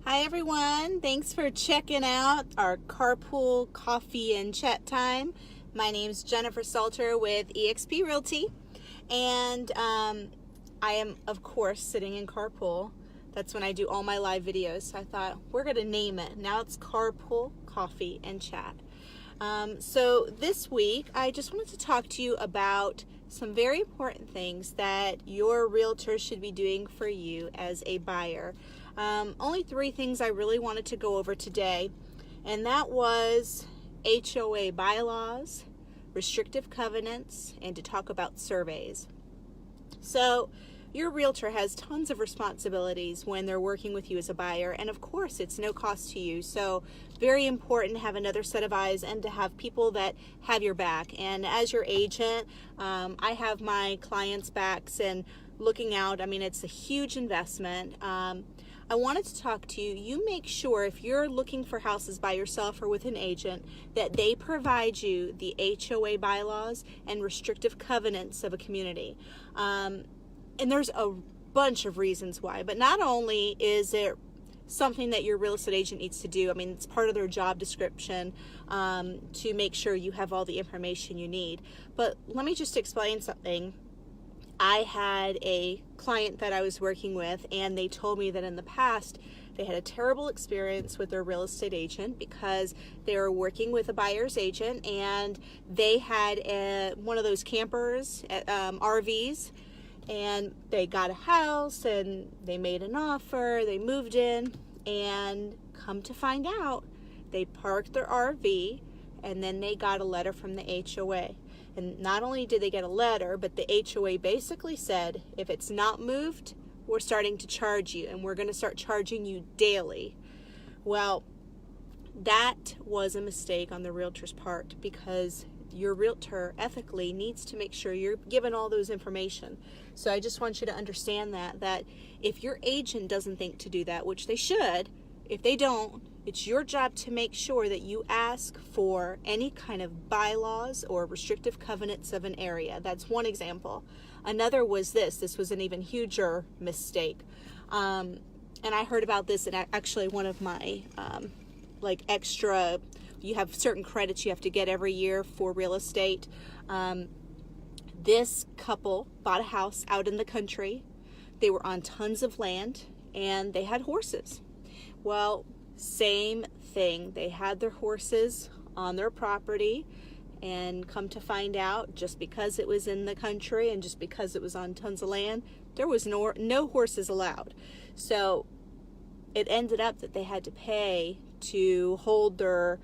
Hi everyone, thanks for checking out our Carpool Coffee and Chat Time. My name's Jennifer Salter with eXp Realty, and I am of course sitting in Carpool. That's when I do all my live videos, so I thought we're going to name it. Now it's Carpool Coffee and Chat. So this week I just wanted to talk to you about some very important things that your realtor should be doing for you as a buyer. Only 3 things I really wanted to go over today, and that was HOA bylaws, restrictive covenants, and to talk about surveys. So your realtor has tons of responsibilities when they're working with you as a buyer, and of course it's no cost to you. So very important to have another set of eyes and to have people that have your back. And as your agent, I have my clients' backs and looking out. I mean, it's a huge investment. I wanted to talk to you. You make sure if you're looking for houses by yourself or with an agent that they provide you the HOA bylaws and restrictive covenants of a community. And there's a bunch of reasons why, but not only is it something that your real estate agent needs to do, I mean, it's part of their job description to make sure you have all the information you need. But let me just explain something. I had a client that I was working with, and they told me that in the past they had a terrible experience with their real estate agent because they were working with a buyer's agent, and they had one of those campers, RVs, and they got a house and they made an offer, they moved in, and come to find out they parked their RV and then they got a letter from the HOA. And not only did they get a letter, but the HOA basically said, if it's not moved, we're starting to charge you, and we're going to start charging you daily. Well, that was a mistake on the realtor's part, because your realtor ethically needs to make sure you're given all those information. So I just want you to understand that if your agent doesn't think to do that, which they should, if they don't, it's your job to make sure that you ask for any kind of bylaws or restrictive covenants of an area. That's one example. Another was this was an even huger mistake. And I heard about this in actually one of my extra, you have certain credits you have to get every year for real estate. This couple bought a house out in the country. They were on tons of land and they had horses. Well, same thing. They had their horses on their property, and come to find out, just because it was in the country and just because it was on tons of land, there was no horses allowed. So it ended up that they had to pay to hold their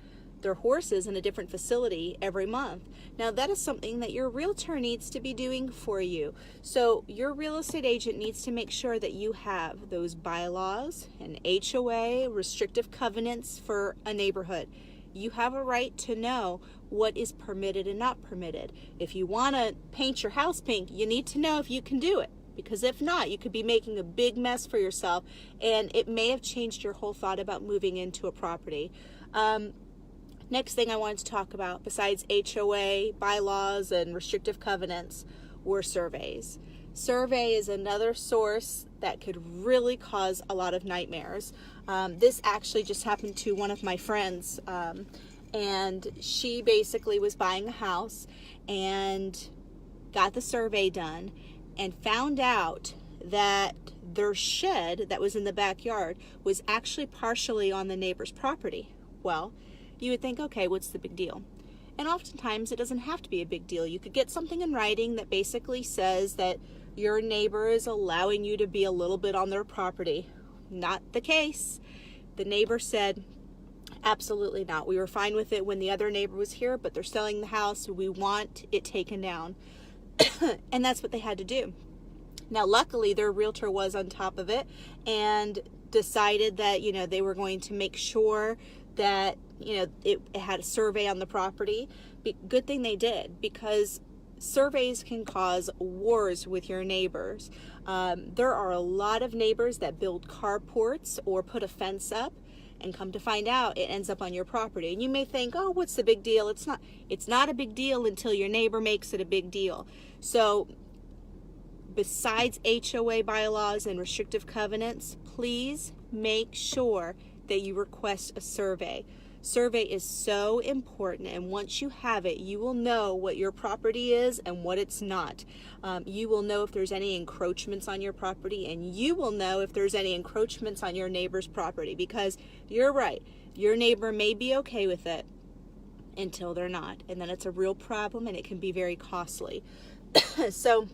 horses in a different facility every month. Now that is something that your realtor needs to be doing for you. So your real estate agent needs to make sure that you have those bylaws and HOA restrictive covenants for a neighborhood. You have a right to know what is permitted and not permitted. If you want to paint your house pink, you need to know if you can do it, because if not, you could be making a big mess for yourself, and it may have changed your whole thought about moving into a property. Next thing I wanted to talk about, besides HOA, bylaws, and restrictive covenants, were surveys. Survey is another source that could really cause a lot of nightmares. This actually just happened to one of my friends, and she basically was buying a house and got the survey done and found out that their shed that was in the backyard was actually partially on the neighbor's property. Well, you would think, okay, what's the big deal? And oftentimes it doesn't have to be a big deal. You could get something in writing that basically says that your neighbor is allowing you to be a little bit on their property. Not the case. The neighbor said, absolutely not. We were fine with it when the other neighbor was here, but they're selling the house. We want it taken down. And that's what they had to do. Now, luckily, their realtor was on top of it and decided that, they were going to make sure that, it had a survey on the property. Good thing they did, because surveys can cause wars with your neighbors. There are a lot of neighbors that build carports or put a fence up, and come to find out it ends up on your property. And you may think, oh, what's the big deal? It's not a big deal until your neighbor makes it a big deal. So besides HOA bylaws and restrictive covenants, please make sure that you request a survey. Survey is so important, and once you have it, you will know what your property is and what it's not. You will know if there's any encroachments on your property, and you will know if there's any encroachments on your neighbor's property, because you're right, your neighbor may be okay with it until they're not, and then it's a real problem and it can be very costly. So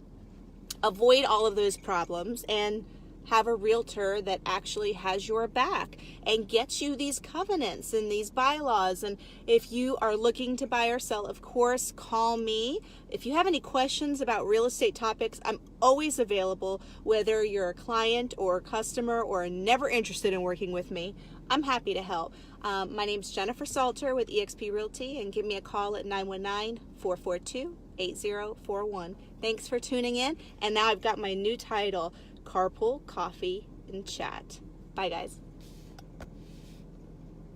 avoid all of those problems and have a realtor that actually has your back and gets you these covenants and these bylaws. And if you are looking to buy or sell, of course, call me. If you have any questions about real estate topics, I'm always available, whether you're a client or a customer or never interested in working with me. I'm happy to help. My name's Jennifer Salter with eXp Realty, and give me a call at 919-442-8041. Thanks for tuning in. And now I've got my new title, Carpool, Coffee, and Chat. Bye, guys.